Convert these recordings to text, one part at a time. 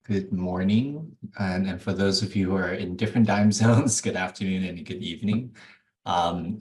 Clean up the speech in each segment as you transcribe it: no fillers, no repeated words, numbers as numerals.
Good morning. And for those of you who are in different time zones, good afternoon and good evening. I'm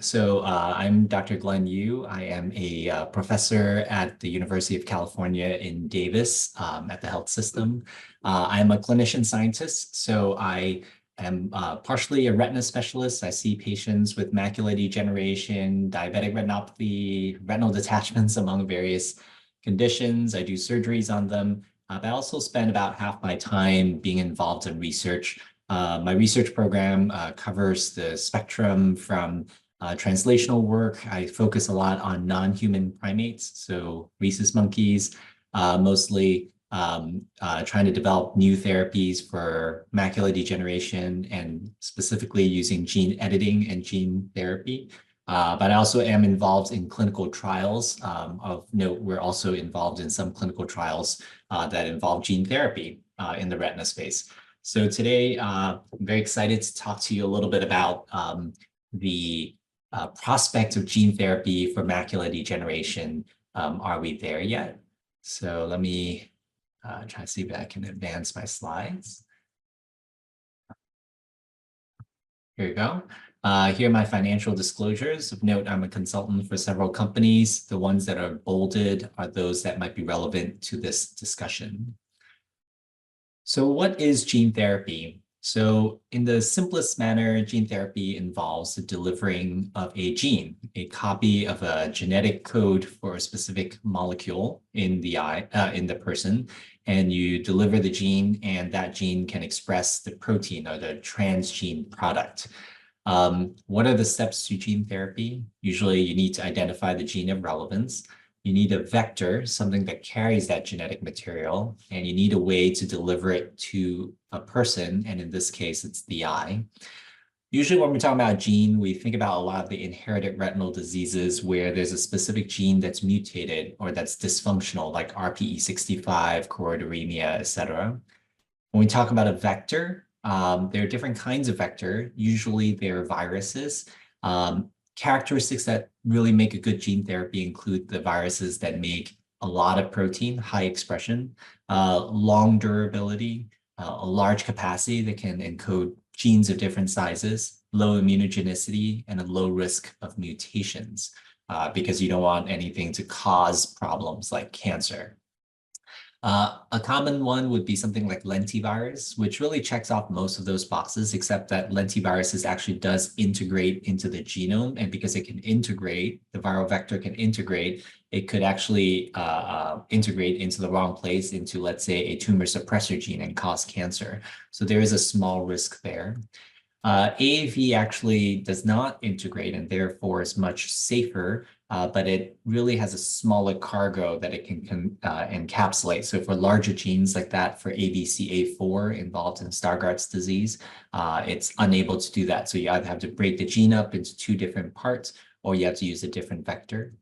Dr. Glenn Yu. I am a professor at the University of California in Davis at the health system. I'm a clinician scientist, so I am partially a retina specialist. I see patients with macular degeneration, diabetic retinopathy, retinal detachments, among various conditions. I do surgeries on them. But I also spend about half my time being involved in research. My research program covers the spectrum from translational work. I focus a lot on non-human primates, so rhesus monkeys, mostly trying to develop new therapies for macular degeneration and specifically using gene editing and gene therapy. But I also am involved in clinical trials. Of note, we're also involved in some clinical trials that involve gene therapy in the retina space. So today, I'm very excited to talk to you a little bit about the prospect of gene therapy for macular degeneration. Are we there yet? So let me try to see if I can advance my slides. Here we go. Here are my financial disclosures. Of note, I'm a consultant for several companies. The ones that are bolded are those that might be relevant to this discussion. So what is gene therapy? So in the simplest manner, gene therapy involves the delivering of a gene, a copy of a genetic code for a specific molecule in the eye, in the person, and you deliver the gene, and that gene can express the protein or the transgene product. What are the steps to gene therapy? Usually you need to identify the gene of relevance. You need a vector, something that carries that genetic material, and you need a way to deliver it to a person, and in this case, it's the eye. Usually when we're talking about gene, we think about a lot of the inherited retinal diseases where there's a specific gene that's mutated or that's dysfunctional, like RPE65, choroideremia, etc. When we talk about a vector, there are different kinds of vector. Usually they're viruses. Characteristics that really make a good gene therapy include the viruses that make a lot of protein, high expression, long durability, a large capacity that can encode genes of different sizes, low immunogenicity, and a low risk of mutations, because you don't want anything to cause problems like cancer. A common one would be something like lentivirus, which really checks off most of those boxes, except that lentivirus actually does integrate into the genome. And because it can integrate, the viral vector can integrate, it could actually integrate into the wrong place, into, let's say, a tumor suppressor gene and cause cancer. So there is a small risk there. AAV actually does not integrate and therefore is much safer, but it really has a smaller cargo that it can encapsulate. So for larger genes like that, for ABCA4 involved in Stargardt's disease, it's unable to do that. So you either have to break the gene up into two different parts, or you have to use a different vector.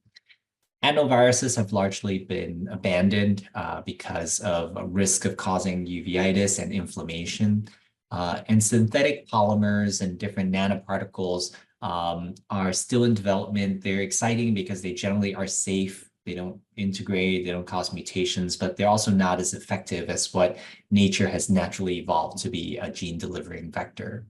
Adenoviruses have largely been abandoned because of a risk of causing uveitis and inflammation. And synthetic polymers and different nanoparticles are still in development. They're exciting because they generally are safe. They don't integrate, they don't cause mutations, but they're also not as effective as what nature has naturally evolved to be a gene delivering vector.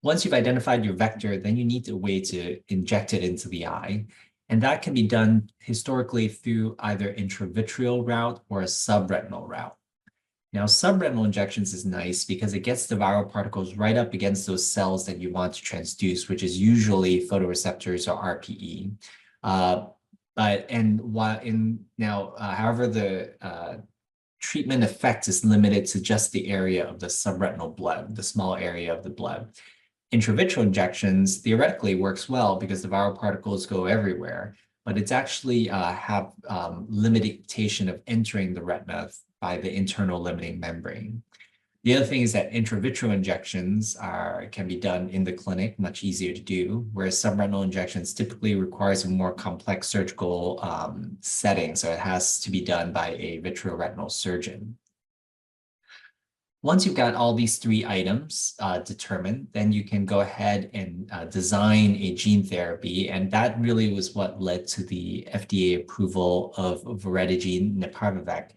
Once you've identified your vector, then you need a way to inject it into the eye. And that can be done historically through either intravitreal route or a subretinal route. Now, subretinal injections is nice because it gets the viral particles right up against those cells that you want to transduce, which is usually photoreceptors or RPE. However, the treatment effect is limited to just the area of the subretinal bleb, the small area of the bleb. Intravitreal injections theoretically works well because the viral particles go everywhere, but it's actually have limitation of entering the retina by the internal limiting membrane. The other thing is that intravitreal injections can be done in the clinic, much easier to do, whereas subretinal injections typically requires a more complex surgical setting, so it has to be done by a vitreoretinal surgeon. Once you've got all these three items determined, then you can go ahead and design a gene therapy. And that really was what led to the FDA approval of voretigene neparvovec,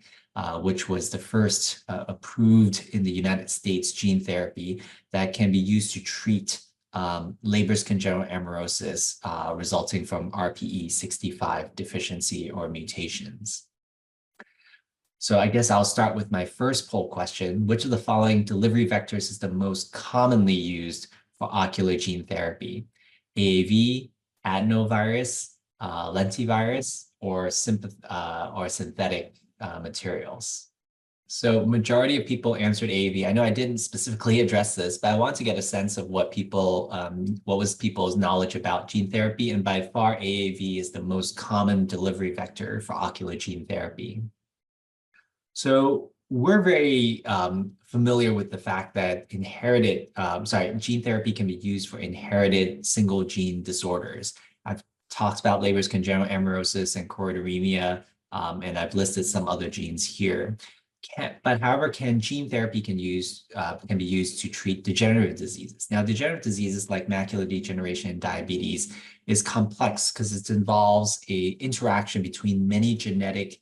which was the first approved in the United States gene therapy that can be used to treat Leber's congenital amaurosis resulting from RPE65 deficiency or mutations. So I guess I'll start with my first poll question. Which of the following delivery vectors is the most commonly used for ocular gene therapy? AAV, adenovirus, lentivirus, or synthetic materials? So majority of people answered AAV. I know I didn't specifically address this, but I want to get a sense of what was people's knowledge about gene therapy. And by far, AAV is the most common delivery vector for ocular gene therapy. So we're very familiar with the fact that gene therapy can be used for inherited single gene disorders. I've talked about Leber's congenital amaurosis and choroideremia, and I've listed some other genes here. However, gene therapy can be used to treat degenerative diseases. Now, degenerative diseases like macular degeneration and diabetes is complex because it involves an interaction between many genetic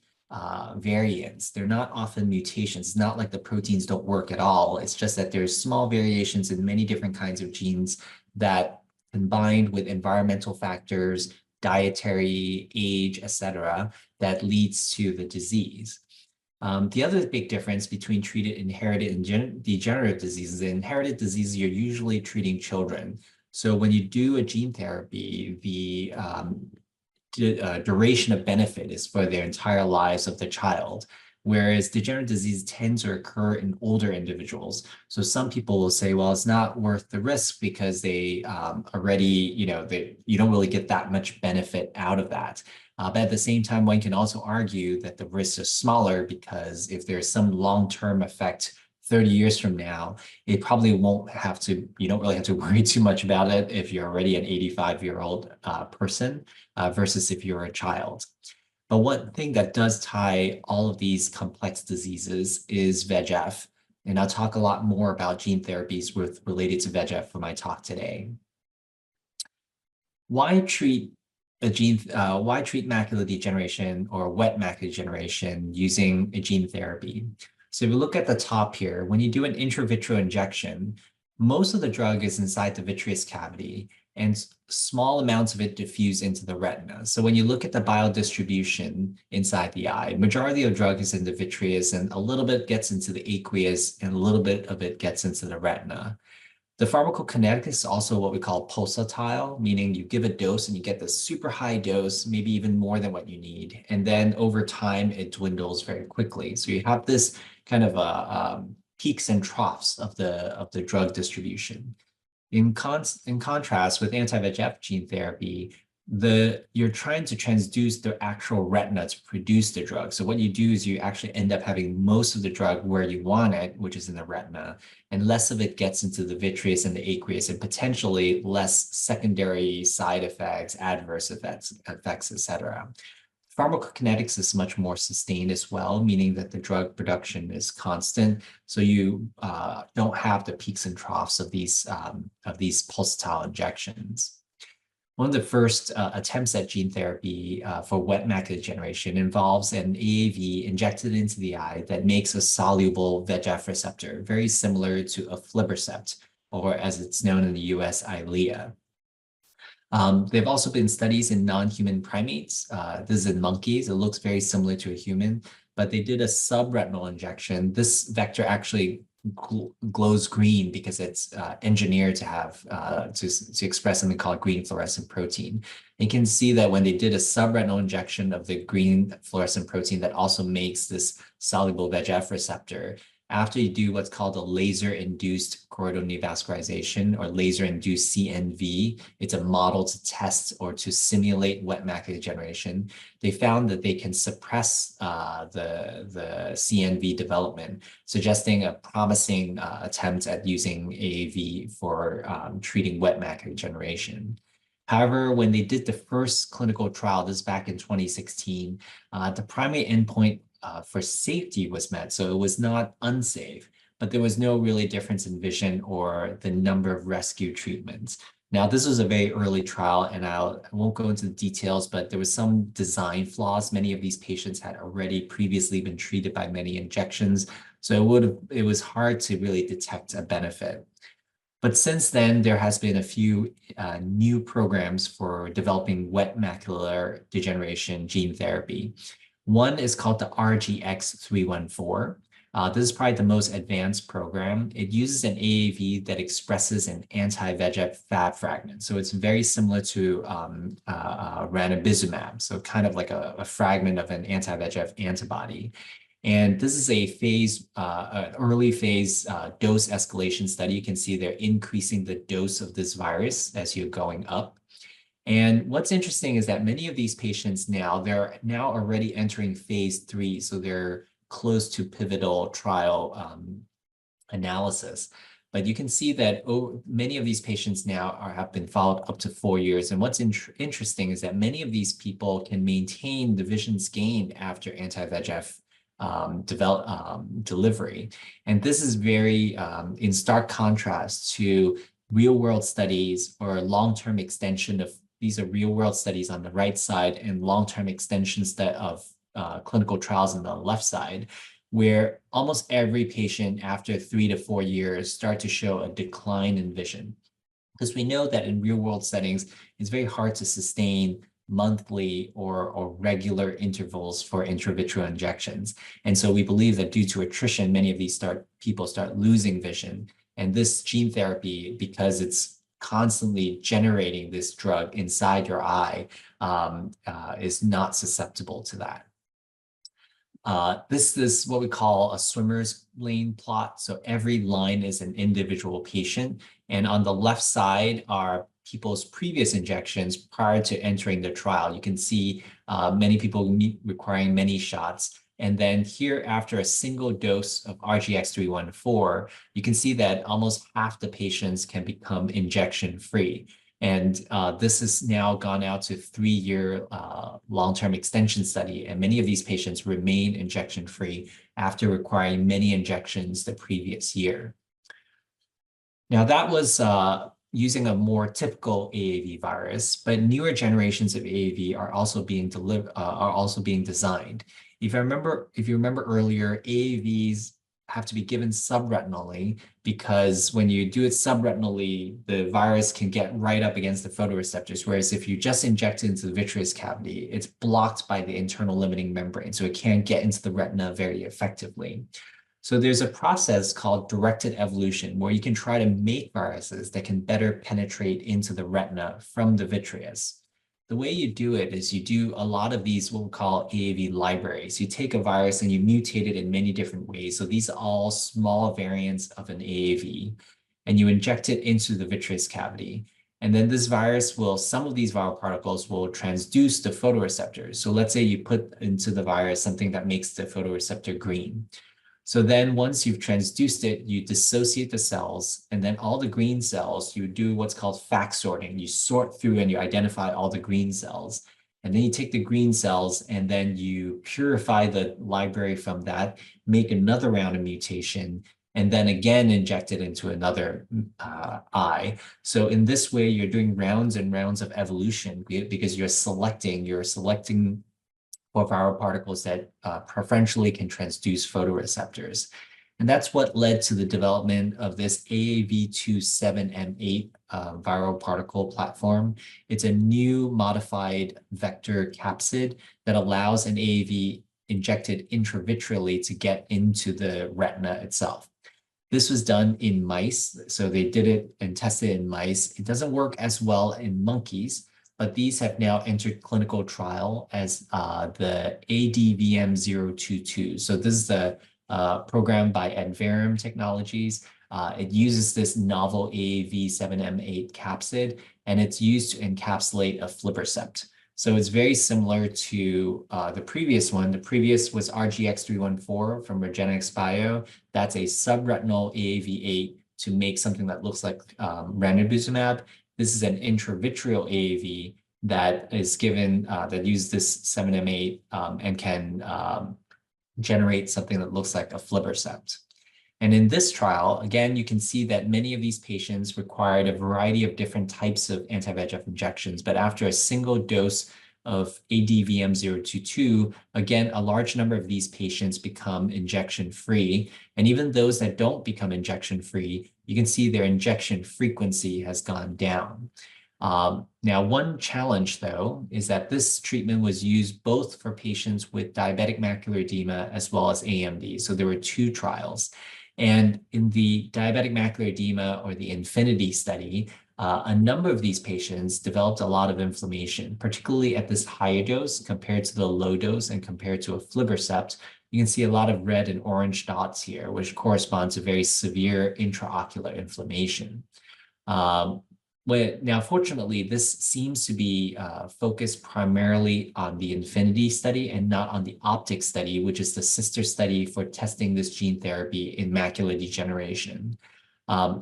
variants. They're not often mutations. It's not like the proteins don't work at all. It's just that there's small variations in many different kinds of genes that, combined with environmental factors, dietary, age, etc., that leads to the disease. The other big difference between treated inherited and degenerative diseases, inherited diseases, you're usually treating children. So when you do a gene therapy, the duration of benefit is for their entire lives of the child, whereas degenerative disease tends to occur in older individuals. So some people will say, well, it's not worth the risk because they already, you don't really get that much benefit out of that. But at the same time, one can also argue that the risks are smaller because if there's some long-term effect 30 years from now, it probably you don't really have to worry too much about it if you're already an 85-year-old person versus if you're a child. But one thing that does tie all of these complex diseases is VEGF. And I'll talk a lot more about gene therapies related to VEGF for my talk today. Why treat macular degeneration or wet macular degeneration using a gene therapy? So if you look at the top here, when you do an intravitreal injection, most of the drug is inside the vitreous cavity and small amounts of it diffuse into the retina. So when you look at the biodistribution inside the eye, majority of drug is in the vitreous and a little bit gets into the aqueous and a little bit of it gets into the retina. The pharmacokinetics is also what we call pulsatile, meaning you give a dose and you get the super high dose, maybe even more than what you need. And then over time, it dwindles very quickly. So you have this kind of peaks and troughs of the drug distribution. In contrast with anti-VEGF gene therapy, you're trying to transduce the actual retina to produce the drug. So what you do is you actually end up having most of the drug where you want it, which is in the retina, and less of it gets into the vitreous and the aqueous, and potentially less secondary side effects, adverse effects, etc. Pharmacokinetics is much more sustained as well, meaning that the drug production is constant. So you don't have the peaks and troughs of these pulsatile injections. One of the first attempts at gene therapy for wet macular degeneration involves an AAV injected into the eye that makes a soluble VEGF receptor, very similar to aflibercept, or as it's known in the US, Eylea. There have also been studies in non-human primates. This is in monkeys. It looks very similar to a human, but they did a subretinal injection. This vector actually glows green because it's engineered to have to express something called green fluorescent protein. You can see that when they did a subretinal injection of the green fluorescent protein that also makes this soluble VEGF receptor, after you do what's called a laser-induced choroidal neovascularization or laser-induced CNV, it's a model to test or to simulate wet macular degeneration. They found that they can suppress the CNV development, suggesting a promising attempt at using AAV for treating wet macular degeneration. However, when they did the first clinical trial, this back in 2016, the primary endpoint for safety was met, so it was not unsafe. but there was no really difference in vision or the number of rescue treatments. Now, this was a very early trial, and I won't go into the details, but there was some design flaws. Many of these patients had already previously been treated by many injections, so it was hard to really detect a benefit. But since then, there has been a few new programs for developing wet macular degeneration gene therapy. One is called the RGX-314. This is probably the most advanced program. It uses an AAV that expresses an anti-VEGF Fab fragment. So it's very similar to ranibizumab, so kind of like a fragment of an anti-VEGF antibody. And this is an early phase dose escalation study. You can see they're increasing the dose of this virus as you're going up. And what's interesting is that many of these patients they're now already entering phase 3. So they're close to pivotal trial analysis. But you can see that many of these patients now have been followed up to 4 years. And what's interesting is that many of these people can maintain the visions gained after anti-VEGF delivery. And this is very in stark contrast to real-world studies or long-term extension of, these are real-world studies on the right side and long-term extensions of clinical trials on the left side, where almost every patient after 3 to 4 years start to show a decline in vision. Because we know that in real-world settings, it's very hard to sustain monthly or regular intervals for intravitreal injections. And so we believe that due to attrition, many of these people start losing vision. And this gene therapy, because it's constantly generating this drug inside your eye, is not susceptible to that. This is what we call a swimmer's lane plot. So every line is an individual patient. And on the left side are people's previous injections prior to entering the trial. You can see many people requiring many shots. And then here, after a single dose of RGX-314, you can see that almost half the patients can become injection-free. And this has now gone out to 3-year long-term extension study. And many of these patients remain injection-free after requiring many injections the previous year. Now, that was using a more typical AAV virus, but newer generations of AAV are also being designed. If you remember earlier, AAVs have to be given subretinally because when you do it subretinally, the virus can get right up against the photoreceptors. Whereas if you just inject it into the vitreous cavity, it's blocked by the internal limiting membrane, so it can't get into the retina very effectively. So there's a process called directed evolution where you can try to make viruses that can better penetrate into the retina from the vitreous. The way you do it is you do a lot of these what we call AAV libraries. You take a virus and you mutate it in many different ways. So these are all small variants of an AAV, and you inject it into the vitreous cavity. And then this virus some of these viral particles will transduce the photoreceptors. So let's say you put into the virus something that makes the photoreceptor green. So then once you've transduced it, you dissociate the cells, and then all the green cells, you do what's called FACS sorting. You sort through and you identify all the green cells. And then you take the green cells and then you purify the library from that, make another round of mutation, and then again inject it into another eye. So in this way, you're doing rounds and rounds of evolution because you're selecting for viral particles that preferentially can transduce photoreceptors. And that's what led to the development of this AAV27M8 viral particle platform. It's a new modified vector capsid that allows an AAV injected intravitreally to get into the retina itself. This was done in mice. So they did it and tested it in mice. It doesn't work as well in monkeys, but these have now entered clinical trial as the ADVM022. So this is a program by Adverum Technologies. It uses this novel AAV7M8 capsid, and it's used to encapsulate aflibercept. So it's very similar to the previous one. The previous was RGX-314 from REGENXBIO. That's a subretinal AAV8 to make something that looks like ranibizumab. This is an intravitreal AAV that is given, that uses this 7M8 and can generate something that looks like aflibercept. And in this trial, again, you can see that many of these patients required a variety of different types of anti-VEGF injections, but after a single dose of ADVM022, again, a large number of these patients become injection-free. And even those that don't become injection-free, you can see their injection frequency has gone down. Now, one challenge, though, is that this treatment was used both for patients with diabetic macular edema as well as AMD. So there were two trials. And in the diabetic macular edema, or the INFINITY study, a number of these patients developed a lot of inflammation, particularly at this higher dose compared to the low dose and compared to aflibercept. You can see a lot of red and orange dots here, which correspond to very severe intraocular inflammation. Now, fortunately, this seems to be focused primarily on the INFINITY study and not on the OPTIC study, which is the sister study for testing this gene therapy in macular degeneration.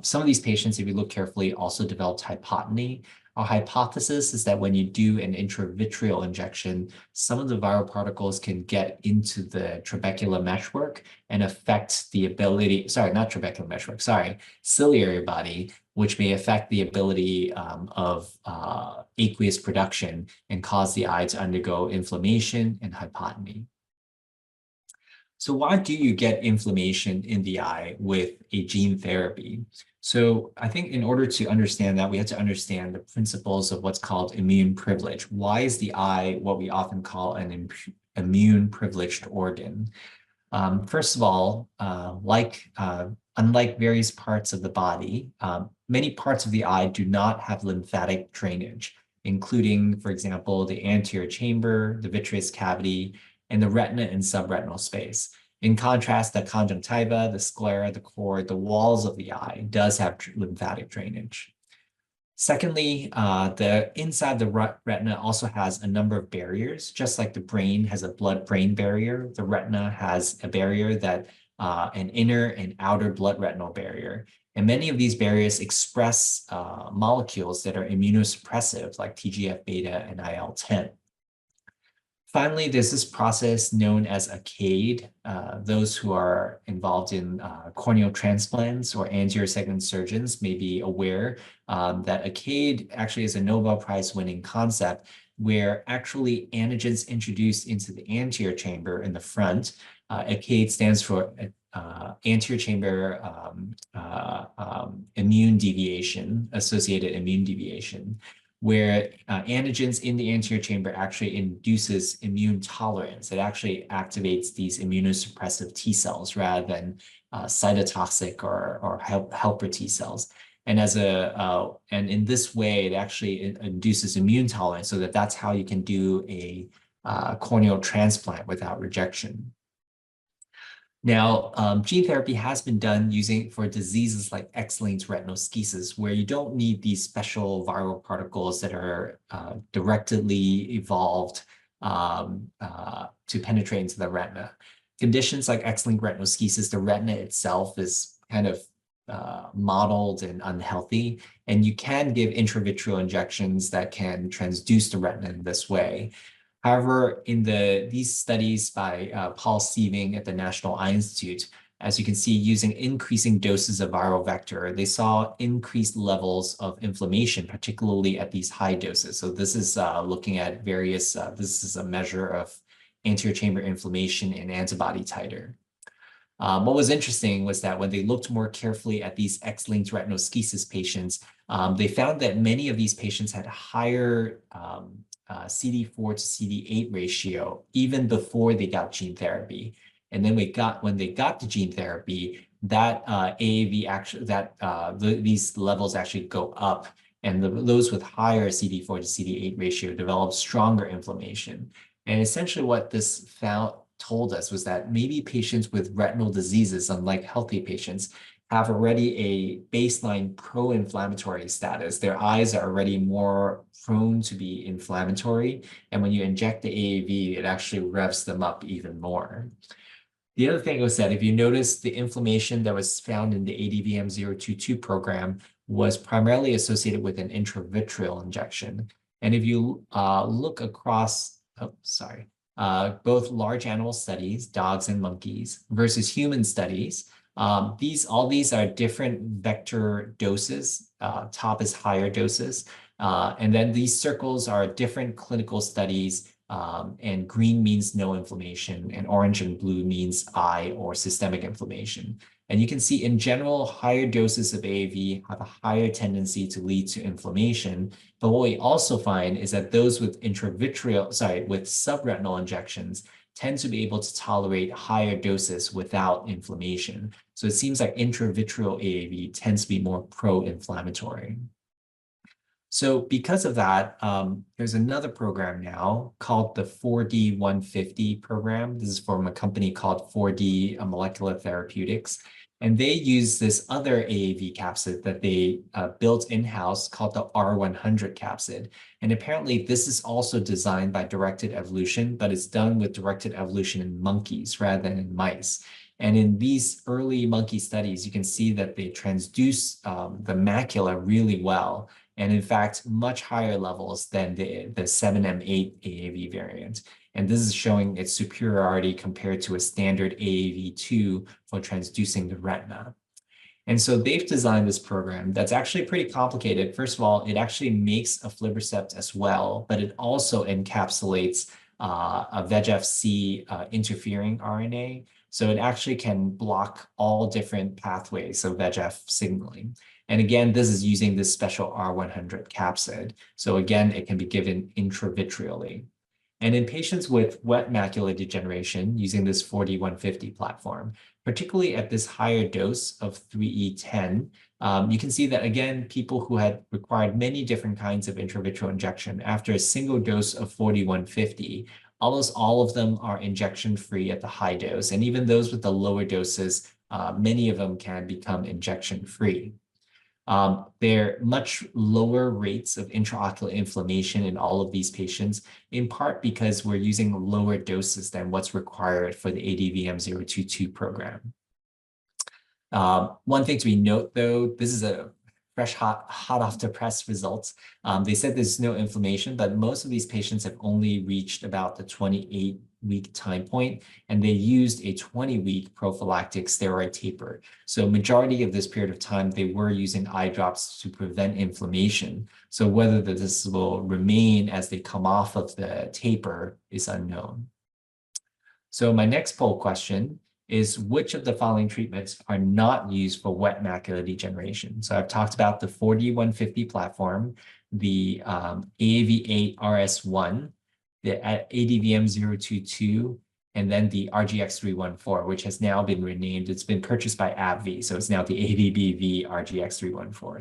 Some of these patients, if you look carefully, also developed hypotony. Our hypothesis is that when you do an intravitreal injection, some of the viral particles can get into the trabecular meshwork and affect the ability, sorry, not trabecular meshwork, sorry, ciliary body, which may affect the ability of aqueous production and cause the eye to undergo inflammation and hypotony. So why do you get inflammation in the eye with a gene therapy? So I think in order to understand that, we have to understand the principles of what's called immune privilege. Why is the eye what we often call an immune privileged organ? First of all, unlike various parts of the body, many parts of the eye do not have lymphatic drainage, including, for example, the anterior chamber, the vitreous cavity, and the retina and subretinal space. In contrast, the conjunctiva, the sclera, the cord, the walls of the eye does have lymphatic drainage. Secondly, the inside the retina also has a number of barriers. Just like the brain has a blood-brain barrier, the retina has a barrier that an inner and outer blood retinal barrier. And many of these barriers express molecules that are immunosuppressive, like TGF-beta and IL-10. Finally, there's this process known as ACADE. Those who are involved in corneal transplants or anterior segment surgeons may be aware that ACADE actually is a Nobel Prize winning concept where actually antigens introduced into the anterior chamber in the front. ACADE stands for anterior chamber immune deviation, associated immune deviation, where antigens in the anterior chamber actually induces immune tolerance. It actually activates these immunosuppressive T cells rather than cytotoxic or helper T cells. And and in this way, it actually induces immune tolerance, so that's how you can do a corneal transplant without rejection. Now, gene therapy has been done for diseases like X-linked retinoschisis, where you don't need these special viral particles that are directly evolved to penetrate into the retina. Conditions like X-linked retinoschisis, the retina itself is kind of mottled and unhealthy, and you can give intravitreal injections that can transduce the retina in this way. However, in these studies by Paul Sieving at the National Eye Institute, as you can see, using increasing doses of viral vector, they saw increased levels of inflammation, particularly at these high doses. So this is looking at various, this is a measure of anterior chamber inflammation and antibody titer. What was interesting was that when they looked more carefully at these X-linked retinoschisis patients, they found that many of these patients had higher CD4 to CD8 ratio even before they got gene therapy. And then when they got the gene therapy, that AAV actually, these levels actually go up, and those with higher CD4 to CD8 ratio develop stronger inflammation. And essentially what this told us was that maybe patients with retinal diseases, unlike healthy patients, have already a baseline pro-inflammatory status. Their eyes are already more prone to be inflammatory. And when you inject the AAV, it actually revs them up even more. The other thing was that if you notice, the inflammation that was found in the ADVM022 program was primarily associated with an intravitreal injection. And if you look across, both large animal studies, dogs and monkeys, versus human studies, All these are different vector doses. Top is higher doses. And then these circles are different clinical studies, and green means no inflammation, and orange and blue means eye or systemic inflammation. And you can see in general, higher doses of AAV have a higher tendency to lead to inflammation. But what we also find is that those with with subretinal injections tend to be able to tolerate higher doses without inflammation. So it seems like intravitreal AAV tends to be more pro-inflammatory. So because of that, there's another program now called the 4D-150 program. This is from a company called 4D Molecular Therapeutics. And they use this other AAV capsid that they built in-house called the R100 capsid. And apparently this is also designed by directed evolution, but it's done with directed evolution in monkeys rather than in mice. And in these early monkey studies, you can see that they transduce the macula really well. And in fact, much higher levels than the 7M8 AAV variant. And this is showing its superiority compared to a standard AAV2 for transducing the retina. And so they've designed this program that's actually pretty complicated. First of all, it actually makes aflibercept as well, but it also encapsulates a VEGF-C interfering RNA. So it actually can block all different pathways of VEGF signaling. And again, this is using this special R100 capsid. So again, it can be given intravitreally. And in patients with wet macular degeneration using this 4D-150 platform, particularly at this higher dose of 3E10, you can see that, again, people who had required many different kinds of intravitreal injection after a single dose of 4D-150, almost all of them are injection-free at the high dose. And even those with the lower doses, many of them can become injection-free. There are much lower rates of intraocular inflammation in all of these patients, in part because we're using lower doses than what's required for the ADVM022 program. One thing to note, though, this is a fresh, hot off the press results. They said there's no inflammation, but most of these patients have only reached about the 28-week time point, and they used a 20-week prophylactic steroid taper. So majority of this period of time, they were using eye drops to prevent inflammation. So whether this will remain as they come off of the taper is unknown. So my next poll question is, which of the following treatments are not used for wet macular degeneration? So I've talked about the 4D-150 platform, the AAV8-RS1, the ADVM022, and then the RGX-314, which has now been renamed. It's been purchased by AbbVie, so it's now the ADBV RGX-314.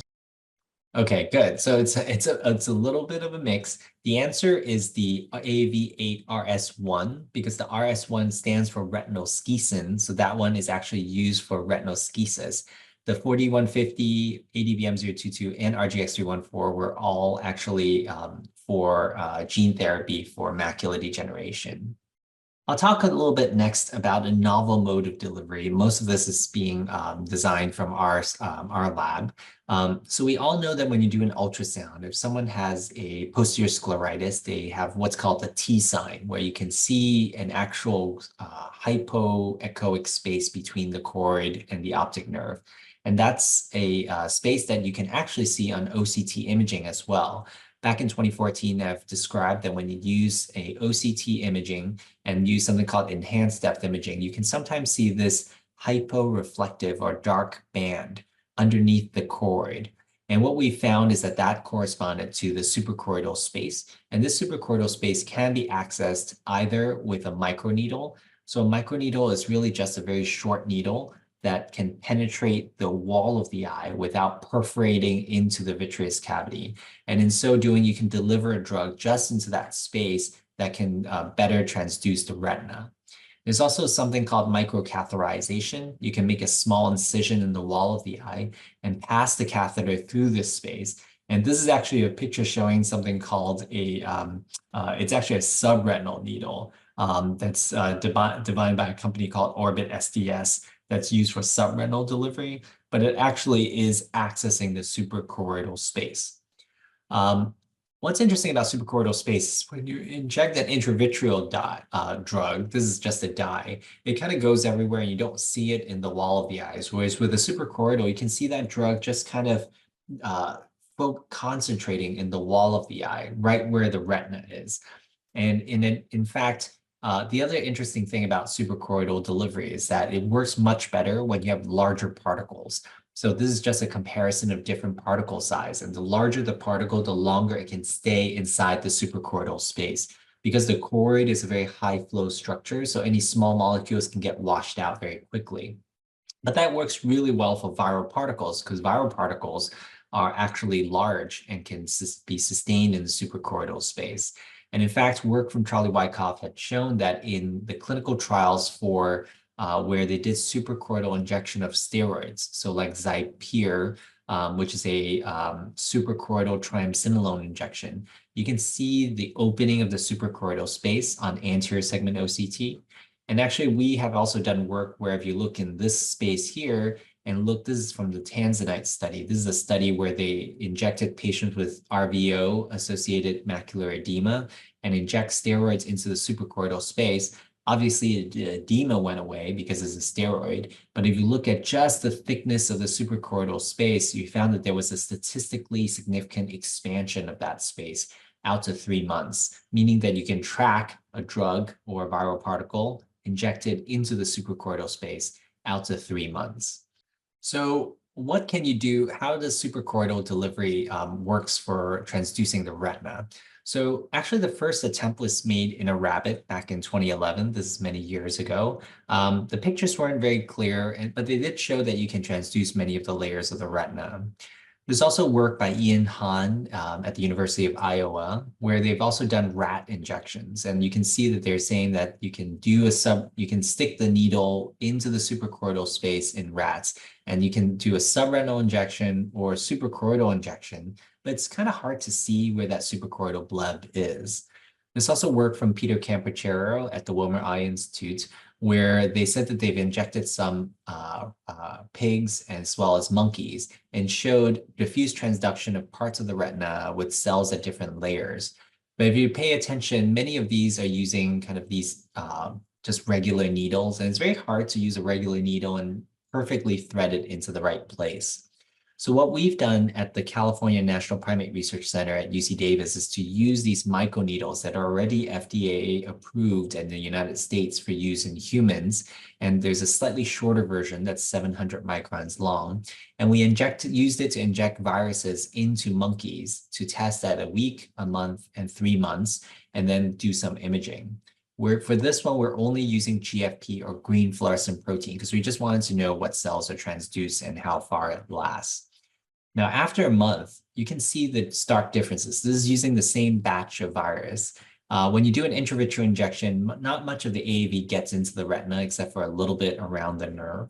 Okay, good. So it's a little bit of a mix. The answer is the AAV8-RS1 because the RS1 stands for retinal schisin. So that one is actually used for retinal schisis. The 4D-150, ADVM022, and RGX-314 were all actually for gene therapy for macular degeneration. I'll talk a little bit next about a novel mode of delivery. Most of this is being designed from our lab. So we all know that when you do an ultrasound, if someone has a posterior scleritis, they have what's called a T sign, where you can see an actual hypoechoic space between the choroid and the optic nerve. And that's a space that you can actually see on OCT imaging as well. Back in 2014, I've described that when you use a OCT imaging and use something called enhanced depth imaging, you can sometimes see this hyporeflective or dark band underneath the choroid. And what we found is that that corresponded to the suprachoroidal space. And this suprachoroidal space can be accessed either with a microneedle. So a microneedle is really just a very short needle that can penetrate the wall of the eye without perforating into the vitreous cavity. And in so doing, you can deliver a drug just into that space that can better transduce the retina. There's also something called microcatheterization. You can make a small incision in the wall of the eye and pass the catheter through this space. And this is actually a picture showing something called it's actually a subretinal needle that's designed by a company called Orbit SDS that's used for subretinal delivery, but it actually is accessing the suprachoroidal space. What's interesting about suprachoroidal space is when you inject an intravitreal drug, this is just a dye, it kind of goes everywhere and you don't see it in the wall of the eyes. Whereas with a suprachoroidal, you can see that drug just kind of uh, concentrating in the wall of the eye, right where the retina is. And in fact, the other interesting thing about suprachoroidal delivery is that it works much better when you have larger particles. So this is just a comparison of different particle size. And the larger the particle, the longer it can stay inside the suprachoroidal space. Because the choroid is a very high flow structure, so any small molecules can get washed out very quickly. But that works really well for viral particles because viral particles are actually large and can be sustained in the suprachoroidal space. And in fact, work from Charlie Wyckoff had shown that in the clinical trials for where they did suprachoroidal injection of steroids, so like Xipere, which is a suprachoroidal triamcinolone injection, you can see the opening of the suprachoroidal space on anterior segment OCT. And actually, we have also done work where if you look in this space here, and look, this is from the Tanzanite study. This is a study where they injected patients with RVO-associated macular edema and inject steroids into the suprachoroidal space. Obviously, the edema went away because it's a steroid. But if you look at just the thickness of the suprachoroidal space, you found that there was a statistically significant expansion of that space out to 3 months, meaning that you can track a drug or a viral particle injected into the suprachoroidal space out to 3 months. So what can you do? How does suprachoroidal delivery works for transducing the retina? So actually the first attempt was made in a rabbit back in 2011. This is many years ago. The pictures weren't very clear, but they did show that you can transduce many of the layers of the retina. There's also work by Ian Han at the University of Iowa, where they've also done rat injections. And you can see that they're saying that you can you can stick the needle into the suprachoroidal space in rats, and you can do a subretinal injection or a suprachoroidal injection, but it's kind of hard to see where that suprachoroidal bleb is. There's also work from Peter Campochiaro at the Wilmer Eye Institute, where they said that they've injected some pigs as well as monkeys and showed diffuse transduction of parts of the retina with cells at different layers. But if you pay attention, many of these are using kind of these just regular needles, and it's very hard to use a regular needle and perfectly thread it into the right place. So what we've done at the California National Primate Research Center at UC Davis is to use these microneedles that are already FDA approved in the United States for use in humans. And there's a slightly shorter version that's 700 microns long. And we used it to inject viruses into monkeys to test at a week, a month, and 3 months, and then do some imaging. For this one, we're only using GFP or green fluorescent protein because we just wanted to know what cells are transduced and how far it lasts. Now, after a month, you can see the stark differences. This is using the same batch of virus. When you do an intravitreal injection, not much of the AAV gets into the retina except for a little bit around the nerve.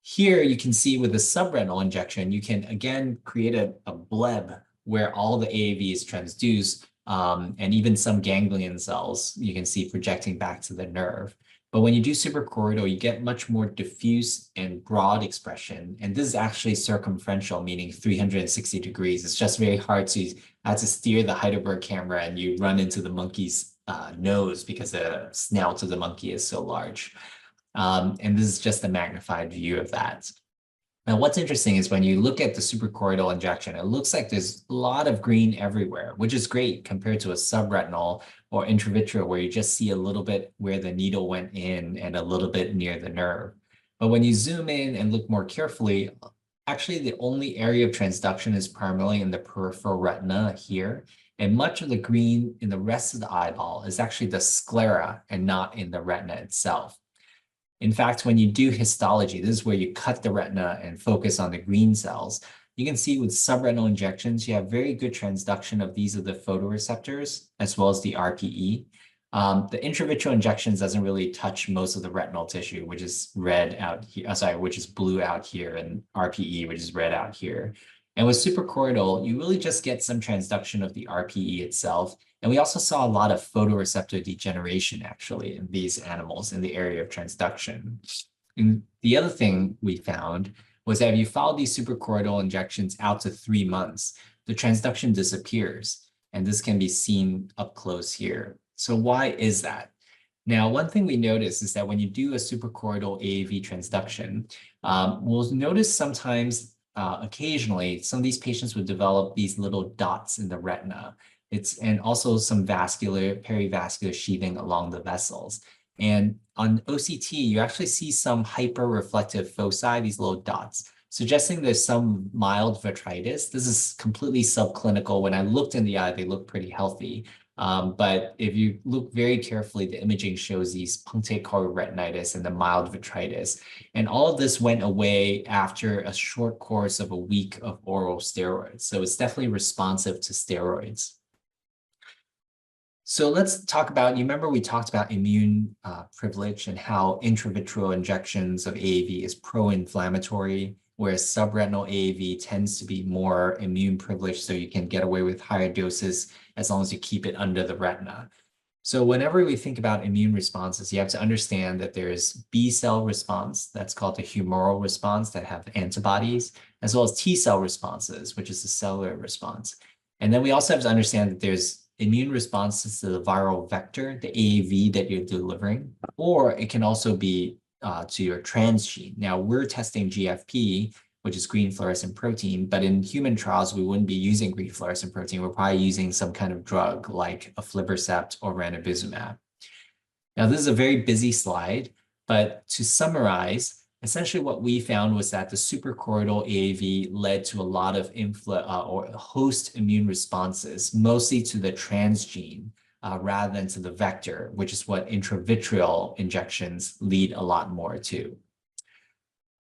Here, you can see with the subretinal injection, you can again create a bleb where all the AAV is transduced, and even some ganglion cells you can see projecting back to the nerve. But when you do suprachoroidal, you get much more diffuse and broad expression. And this is actually circumferential, meaning 360 degrees. It's just very hard to have to steer the Heidelberg camera and you run into the monkey's nose because the snout of the monkey is so large. And this is just a magnified view of that. Now, what's interesting is when you look at the suprachoroidal injection, it looks like there's a lot of green everywhere, which is great compared to a subretinal or intravitreal where you just see a little bit where the needle went in and a little bit near the nerve. But when you zoom in and look more carefully, actually the only area of transduction is primarily in the peripheral retina here. And much of the green in the rest of the eyeball is actually the sclera and not in the retina itself. In fact, when you do histology, this is where you cut the retina and focus on the green cells. You can see with subretinal injections, you have very good transduction of these are the photoreceptors as well as the RPE. The intravitreal injections doesn't really touch most of the retinal tissue, which is red out here, which is blue out here, and RPE, which is red out here. And with suprachoroidal, you really just get some transduction of the RPE itself. And we also saw a lot of photoreceptor degeneration actually in these animals in the area of transduction. And the other thing we found was that if you follow these suprachoroidal injections out to 3 months, the transduction disappears. And this can be seen up close here. So why is that? Now, one thing we notice is that when you do a suprachoroidal AAV transduction, we'll notice sometimes, occasionally, some of these patients would develop these little dots in the retina. And also some vascular, perivascular sheathing along the vessels. And on OCT, you actually see some hyperreflective foci, these little dots, suggesting there's some mild vitritis. This is completely subclinical. When I looked in the eye, they look pretty healthy. But if you look very carefully, the imaging shows these punctate chororetinitis and the mild vitritis. And all of this went away after a short course of a week of oral steroids. So it's definitely responsive to steroids. So let's talk about, you remember we talked about immune privilege and how intravitreal injections of AAV is pro-inflammatory, whereas subretinal AAV tends to be more immune privileged, so you can get away with higher doses as long as you keep it under the retina. So whenever we think about immune responses, you have to understand that there's B cell response, that's called the humoral response, that have antibodies, as well as T cell responses, which is the cellular response. And then we also have to understand that there's immune responses to the viral vector, the AAV that you're delivering, or it can also be to your transgene. Now, we're testing GFP, which is green fluorescent protein, but in human trials, we wouldn't be using green fluorescent protein. We're probably using some kind of drug like aflibercept or ranibizumab. Now, this is a very busy slide, but to summarize, essentially what we found was that the suprachoroidal AAV led to a lot of or host immune responses, mostly to the transgene rather than to the vector, which is what intravitreal injections lead a lot more to.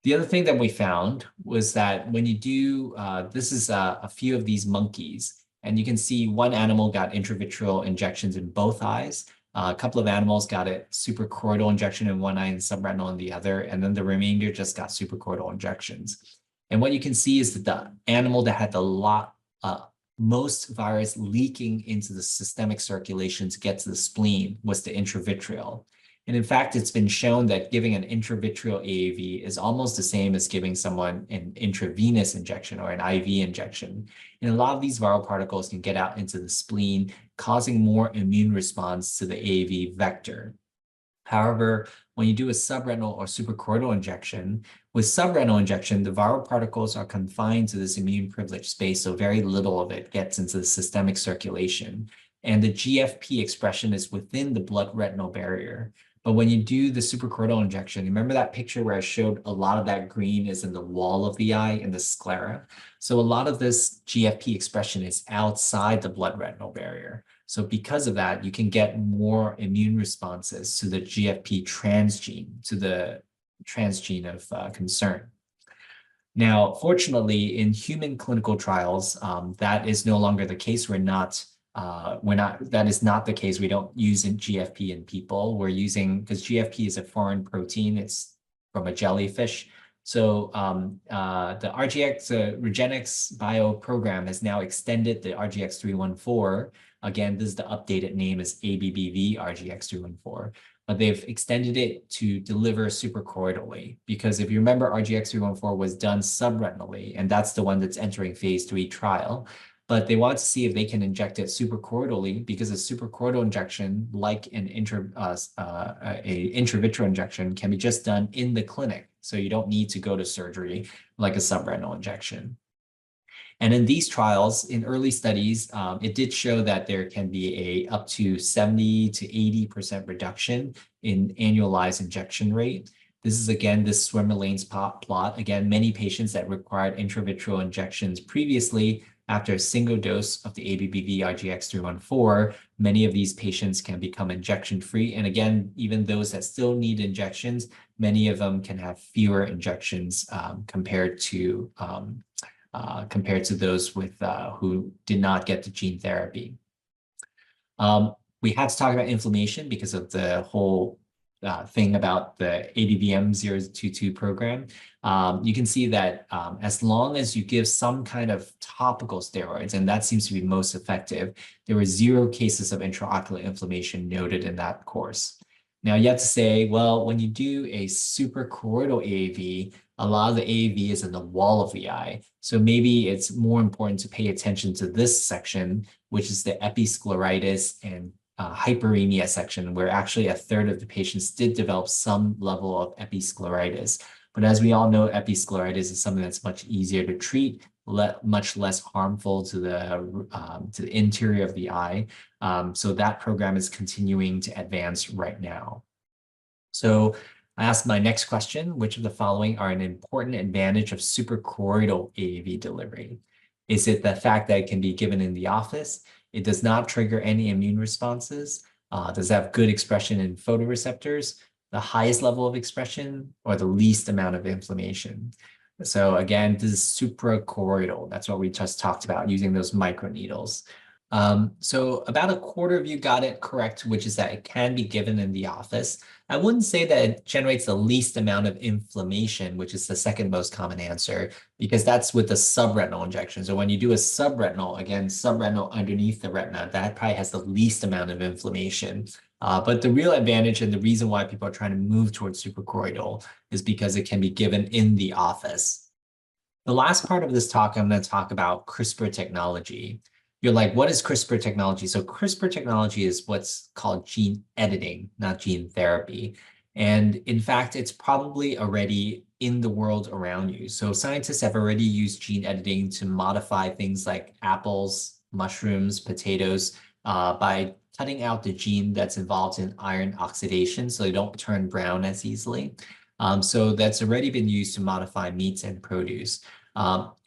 The other thing that we found was that when you do, this is a few of these monkeys, and you can see one animal got intravitreal injections in both eyes. A couple of animals got a suprachoroidal injection in one eye and subretinal in the other, and then the remainder just got suprachoroidal injections. And what you can see is that the animal that had the most virus leaking into the systemic circulation to get to the spleen was the intravitreal. And in fact, it's been shown that giving an intravitreal AAV is almost the same as giving someone an intravenous injection or an IV injection. And a lot of these viral particles can get out into the spleen, causing more immune response to the AAV vector. However, when you do a subretinal or suprachoroidal injection, with subretinal injection, the viral particles are confined to this immune privileged space, so very little of it gets into the systemic circulation. And the GFP expression is within the blood-retinal barrier. But when you do the suprachoroidal injection, remember that picture where I showed a lot of that green is in the wall of the eye, in the sclera? So a lot of this GFP expression is outside the blood-retinal barrier. So because of that, you can get more immune responses to the GFP transgene, to the transgene of concern. Now, fortunately, in human clinical trials, that is no longer the case. That is not the case. We don't use GFP in people. We're using, because GFP is a foreign protein, it's from a jellyfish. So the Regenix Bio program has now extended the RGX-314. Again, this is the updated name is ABBV RGX-314, but they've extended it to deliver suprachoroidally, because if you remember, RGX-314 was done subretinally, and that's the one that's entering phase 3 trial. But they want to see if they can inject it suprachoroidally, because a suprachoroidal injection, like an intravitreal injection, can be just done in the clinic. So you don't need to go to surgery like a subretinal injection. And in these trials, in early studies, it did show that there can be up to 70 to 80% reduction in annualized injection rate. This is, again, this swimmer lanes plot. Again, many patients that required intravitreal injections previously, after a single dose of the ABBV RGX-314, many of these patients can become injection-free. And again, even those that still need injections, many of them can have fewer injections compared to those with who did not get the gene therapy. We had to talk about inflammation because of the whole thing about the ADVM022 program. You can see that as long as you give some kind of topical steroids, and that seems to be most effective, there were 0 cases of intraocular inflammation noted in that course. Now you have to say, well, when you do a suprachoroidal AAV, a lot of the AAV is in the wall of the eye. So maybe it's more important to pay attention to this section, which is the episcleritis and hyperemia section, where actually a third of the patients did develop some level of episcleritis. But as we all know, episcleritis is something that's much easier to treat, much less harmful to the interior of the eye. So that program is continuing to advance right now. So I asked my next question, which of the following are an important advantage of suprachoroidal AAV delivery? Is it the fact that it can be given in the office? It does not trigger any immune responses? Does it have good expression in photoreceptors, the highest level of expression, or the least amount of inflammation? So again, this is suprachoroidal. That's what we just talked about, using those microneedles. So about a quarter of you got it correct, which is that it can be given in the office. I wouldn't say that it generates the least amount of inflammation, which is the second most common answer, because that's with the subretinal injection. So when you do a subretinal, again, subretinal underneath the retina, that probably has the least amount of inflammation. But the real advantage and the reason why people are trying to move towards suprachoroidal is because it can be given in the office. The last part of this talk, I'm going to talk about CRISPR technology. You're like, what is CRISPR technology? So CRISPR technology is what's called gene editing, not gene therapy. And in fact, it's probably already in the world around you. So scientists have already used gene editing to modify things like apples, mushrooms, potatoes, by cutting out the gene that's involved in iron oxidation so they don't turn brown as easily. So that's already been used to modify meats and produce.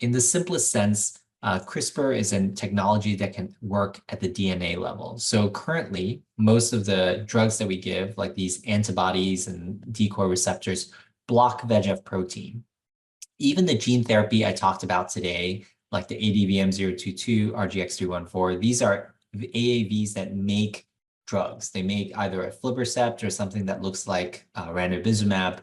In the simplest sense, CRISPR is a technology that can work at the DNA level. So currently, most of the drugs that we give, like these antibodies and decoy receptors, block VEGF protein. Even the gene therapy I talked about today, like the ADVM022, RGX-314, these are AAVs that make drugs. They make either aflibercept or something that looks like ranibizumab.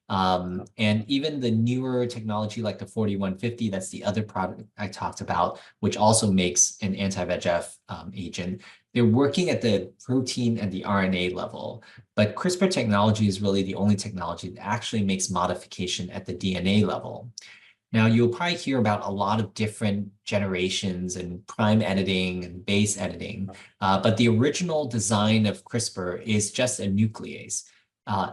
And even the newer technology like the 4150, that's the other product I talked about, which also makes an anti-VEGF agent. They're working at the protein and the RNA level, but CRISPR technology is really the only technology that actually makes modification at the DNA level. Now, you'll probably hear about a lot of different generations and prime editing and base editing, but the original design of CRISPR is just a nuclease.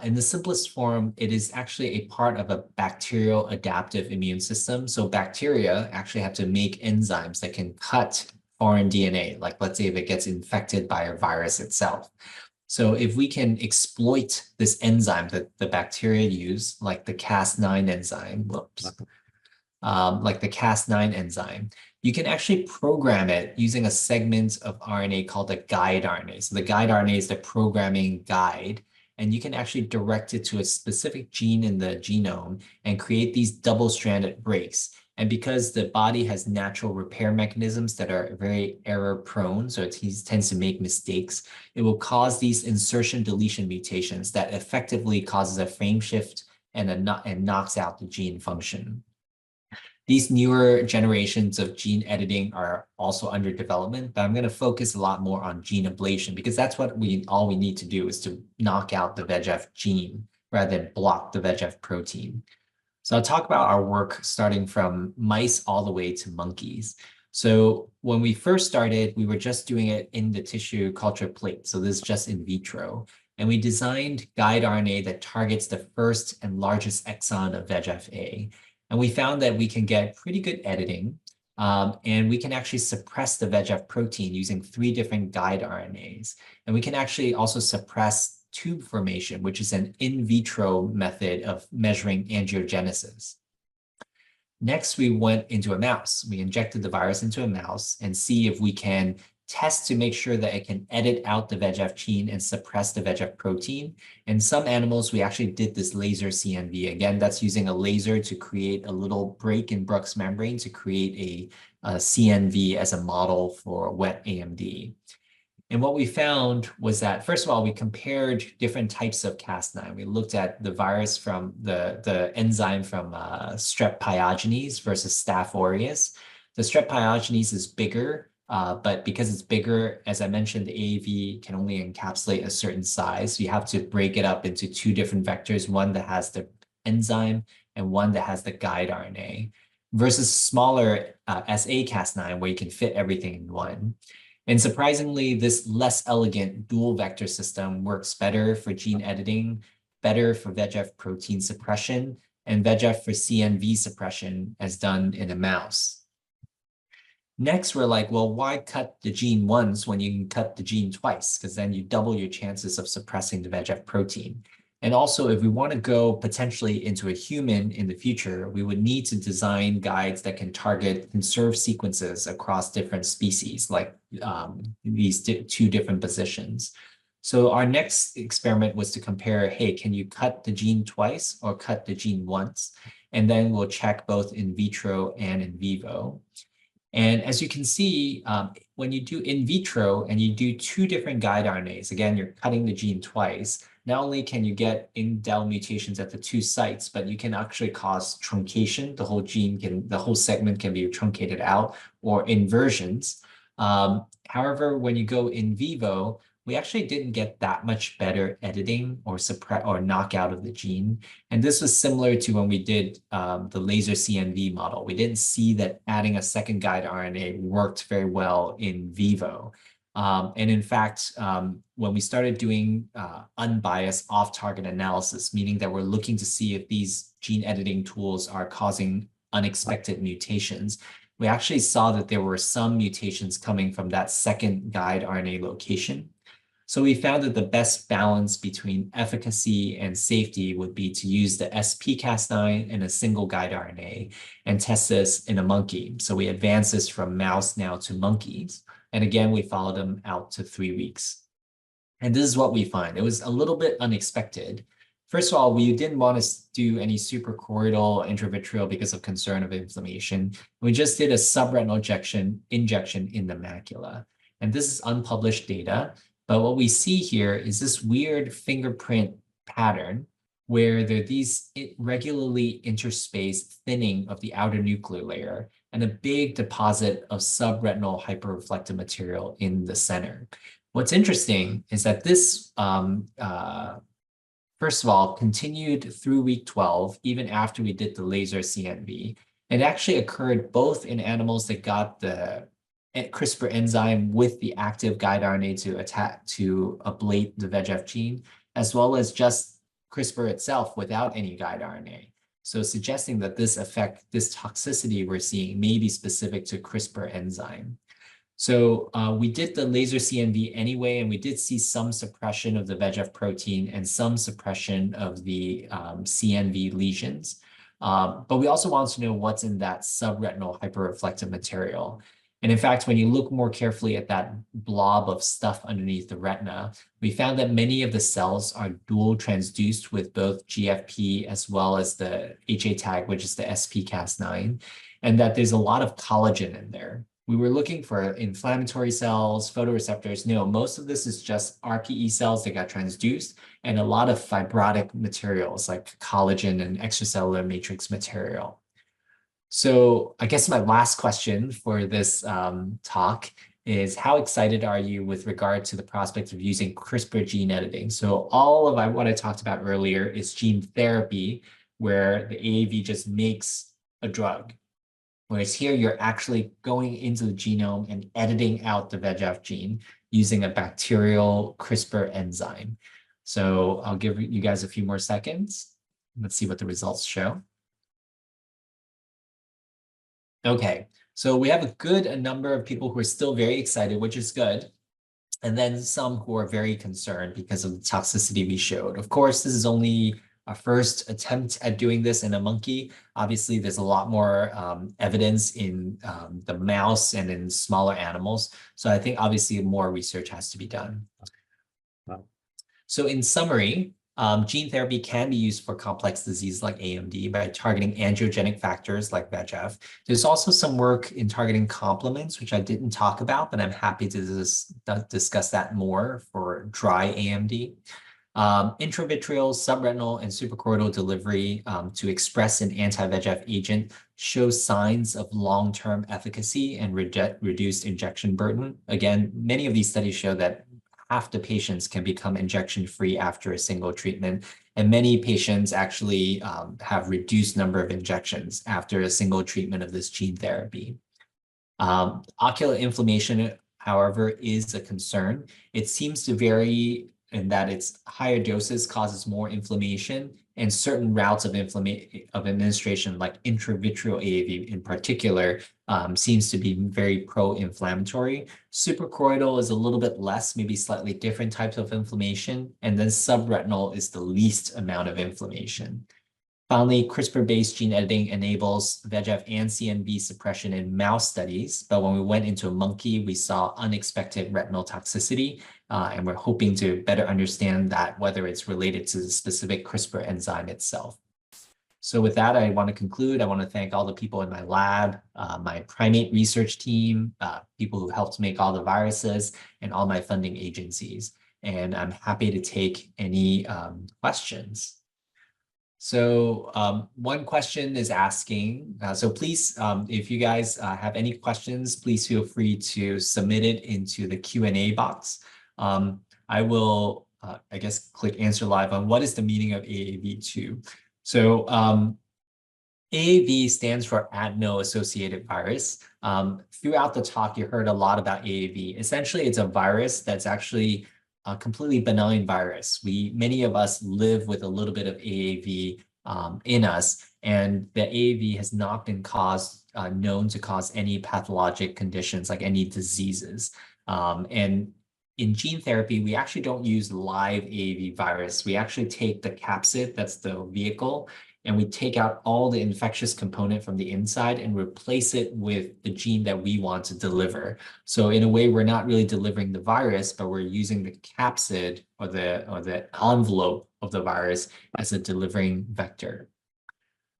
In the simplest form, it is actually a part of a bacterial adaptive immune system. So bacteria actually have to make enzymes that can cut foreign DNA, like let's say if it gets infected by a virus itself. So if we can exploit this enzyme that the bacteria use, like the Cas9 enzyme, like the Cas9 enzyme, you can actually program it using a segment of RNA called a guide RNA. So the guide RNA is the programming guide, and you can actually direct it to a specific gene in the genome and create these double-stranded breaks. And because the body has natural repair mechanisms that are very error-prone, so it tends to make mistakes, it will cause these insertion-deletion mutations that effectively causes a frame shift and knocks out the gene function. These newer generations of gene editing are also under development, but I'm going to focus a lot more on gene ablation because that's what all we need to do is to knock out the VEGF gene rather than block the VEGF protein. So I'll talk about our work starting from mice all the way to monkeys. So when we first started, we were just doing it in the tissue culture plate. So this is just in vitro. And we designed guide RNA that targets the first and largest exon of VEGF-A. And we found that we can get pretty good editing, and we can actually suppress the VEGF protein using 3 different guide RNAs. And we can actually also suppress tube formation, which is an in vitro method of measuring angiogenesis. Next, we went into a mouse. We injected the virus into a mouse and see if we can test to make sure that it can edit out the VEGF gene and suppress the VEGF protein. In some animals, we actually did this laser CNV. Again, that's using a laser to create a little break in Bruch's membrane to create a CNV as a model for wet AMD. And what we found was that, first of all, we compared different types of Cas9. We looked at the virus from the enzyme from Strep pyogenes versus Staph aureus. The Strep pyogenes is bigger, But because it's bigger, as I mentioned, the AAV can only encapsulate a certain size. So you have to break it up into two different vectors, one that has the enzyme and one that has the guide RNA, versus smaller SA-Cas9, where you can fit everything in one. And surprisingly, this less elegant dual vector system works better for gene editing, better for VEGF protein suppression, and VEGF for CNV suppression as done in a mouse. Next, we're like, well, why cut the gene once when you can cut the gene twice? Because then you double your chances of suppressing the VEGF protein. And also, if we want to go potentially into a human in the future, we would need to design guides that can target conserved sequences across different species, like these two different positions. So our next experiment was to compare, hey, can you cut the gene twice or cut the gene once? And then we'll check both in vitro and in vivo. And as you can see, when you do in vitro and you do two different guide RNAs, again, you're cutting the gene twice, not only can you get indel mutations at the two sites, but you can actually cause truncation. The whole segment can be truncated out, or inversions. However, when you go in vivo, we actually didn't get that much better editing or knockout of the gene. And this was similar to when we did the laser CNV model. We didn't see that adding a second guide RNA worked very well in vivo. And in fact, when we started doing unbiased off-target analysis, meaning that we're looking to see if these gene editing tools are causing unexpected mutations, we actually saw that there were some mutations coming from that second guide RNA location. So we found that the best balance between efficacy and safety would be to use the SP-Cas9 in a single guide RNA and test this in a monkey. So we advanced this from mouse now to monkeys. And again, we followed them out to 3 weeks. And this is what we find. It was a little bit unexpected. First of all, we didn't want to do any suprachoroidal intravitreal because of concern of inflammation. We just did a subretinal injection in the macula. And this is unpublished data. But what we see here is this weird fingerprint pattern where there are these regularly interspaced thinning of the outer nuclear layer and a big deposit of subretinal hyperreflective material in the center. What's interesting is that this, first of all, continued through week 12, even after we did the laser CNV. It actually occurred both in animals that got the CRISPR enzyme with the active guide RNA to ablate the VEGF gene, as well as just CRISPR itself without any guide RNA. So suggesting that this toxicity we're seeing may be specific to CRISPR enzyme. So we did the laser CNV anyway, and we did see some suppression of the VEGF protein and some suppression of the CNV lesions. But we also wanted to know what's in that subretinal hyperreflective material. And in fact, when you look more carefully at that blob of stuff underneath the retina, we found that many of the cells are dual transduced with both GFP as well as the HA tag, which is the SP-Cas9, and that there's a lot of collagen in there. We were looking for inflammatory cells, photoreceptors. No, most of this is just RPE cells that got transduced and a lot of fibrotic materials like collagen and extracellular matrix material. So I guess my last question for this talk is, how excited are you with regard to the prospect of using CRISPR gene editing? So all of what I talked about earlier is gene therapy, where the AAV just makes a drug. Whereas here, you're actually going into the genome and editing out the VEGF gene using a bacterial CRISPR enzyme. So I'll give you guys a few more seconds. Let's see what the results show. Okay, so we have a number of people who are still very excited, which is good. And then some who are very concerned because of the toxicity we showed. Of course, this is only our first attempt at doing this in a monkey. Obviously, there's a lot more evidence in the mouse and in smaller animals. So I think obviously more research has to be done. Wow. So in summary, gene therapy can be used for complex disease like AMD by targeting angiogenic factors like VEGF. There's also some work in targeting complements, which I didn't talk about, but I'm happy to discuss that more for dry AMD. Intravitreal, subretinal, and suprachoroidal delivery to express an anti-VEGF agent shows signs of long-term efficacy and reduced injection burden. Again, many of these studies show that half the patients can become injection-free after a single treatment, and many patients actually have reduced number of injections after a single treatment of this gene therapy. Ocular inflammation, however, is a concern. It seems to vary in that its higher doses causes more inflammation, and certain routes of administration, like intravitreal AAV in particular, seems to be very pro-inflammatory. Suprachoroidal is a little bit less, maybe slightly different types of inflammation, and then subretinal is the least amount of inflammation. Finally, CRISPR-based gene editing enables VEGF and CNV suppression in mouse studies, but when we went into a monkey, we saw unexpected retinal toxicity, and we're hoping to better understand that, whether it's related to the specific CRISPR enzyme itself. So with that, I want to conclude. I want to thank all the people in my lab, my primate research team, people who helped make all the viruses, and all my funding agencies. And I'm happy to take any questions. So one question is asking, so please, if you guys have any questions, please feel free to submit it into the Q&A box. I will, I guess, click answer live on what is the meaning of AAV2. So AAV stands for adeno-associated virus. Throughout the talk, you heard a lot about AAV. Essentially, it's a virus that's actually a completely benign virus. Many of us live with a little bit of AAV in us, and the AAV has not been known to cause any pathologic conditions like any diseases. And in gene therapy, we actually don't use live AAV virus. We actually take the capsid, that's the vehicle, and we take out all the infectious component from the inside and replace it with the gene that we want to deliver. So in a way, we're not really delivering the virus, but we're using the capsid or the envelope of the virus as a delivering vector.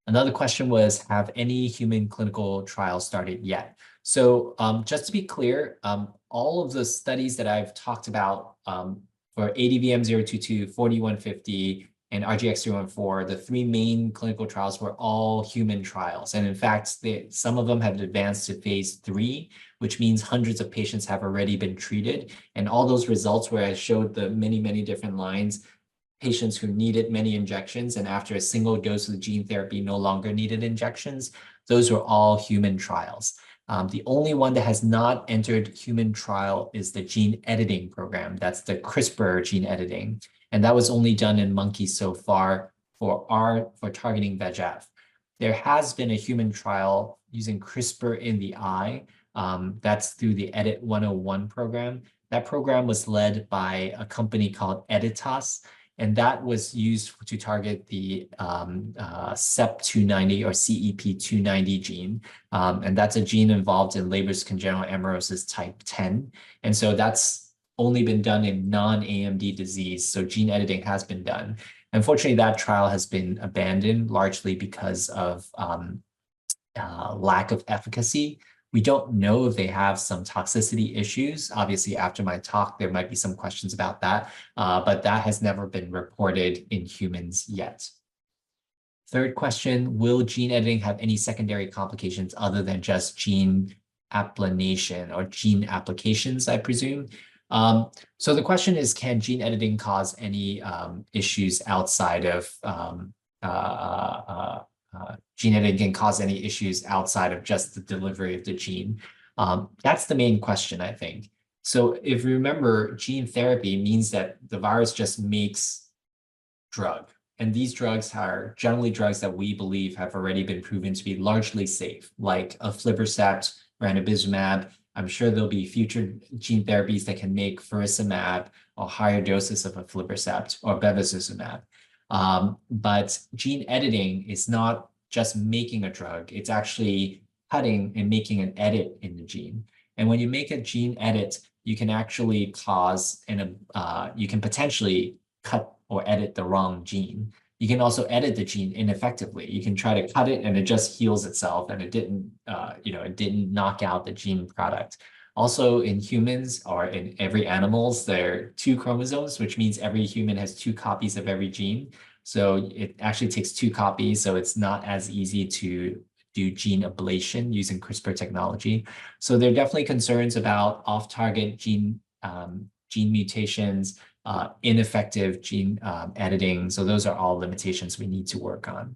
Another question was, have any human clinical trials started yet? So just to be clear, all of the studies that I've talked about for ADVM022, 4150, and RGX-314, the three main clinical trials were all human trials. And in fact, some of them have advanced to phase 3, which means hundreds of patients have already been treated. And all those results where I showed the many, many different lines, patients who needed many injections and after a single dose of the gene therapy no longer needed injections, those were all human trials. The only one that has not entered human trial is the gene editing program. That's the CRISPR gene editing. And that was only done in monkeys so far for targeting VEGF. There has been a human trial using CRISPR in the eye. That's through the Edit 101 program. That program was led by a company called Editas, and that was used to target the CEP290 or CEP290 gene. And that's a gene involved in Leber's congenital amaurosis type 10. And so that's only been done in non-AMD disease, so gene editing has been done. Unfortunately, that trial has been abandoned largely because of lack of efficacy. We don't know if they have some toxicity issues. Obviously, after my talk, there might be some questions about that, but that has never been reported in humans yet. Third question, will gene editing have any secondary complications other than just gene applanation or gene applications, I presume? So the question is, can gene editing cause any issues outside of gene editing can cause any issues outside of just the delivery of the gene? That's the main question, I think. So if you remember, gene therapy means that the virus just makes drug. And these drugs are generally drugs that we believe have already been proven to be largely safe, like aflibercept, ranibizumab. I'm sure there'll be future gene therapies that can make faricimab or higher doses of aflibercept or bevacizumab. But gene editing is not just making a drug, it's actually cutting and making an edit in the gene. And when you make a gene edit, you can actually you can potentially cut or edit the wrong gene. You can also edit the gene ineffectively. You can try to cut it and it just heals itself and it didn't, it didn't knock out the gene product. Also in humans or in every animals, there are 2 chromosomes, which means every human has 2 copies of every gene. So it actually takes 2 copies, so it's not as easy to do gene ablation using CRISPR technology. So there are definitely concerns about off-target gene mutations, ineffective gene editing. So those are all limitations we need to work on.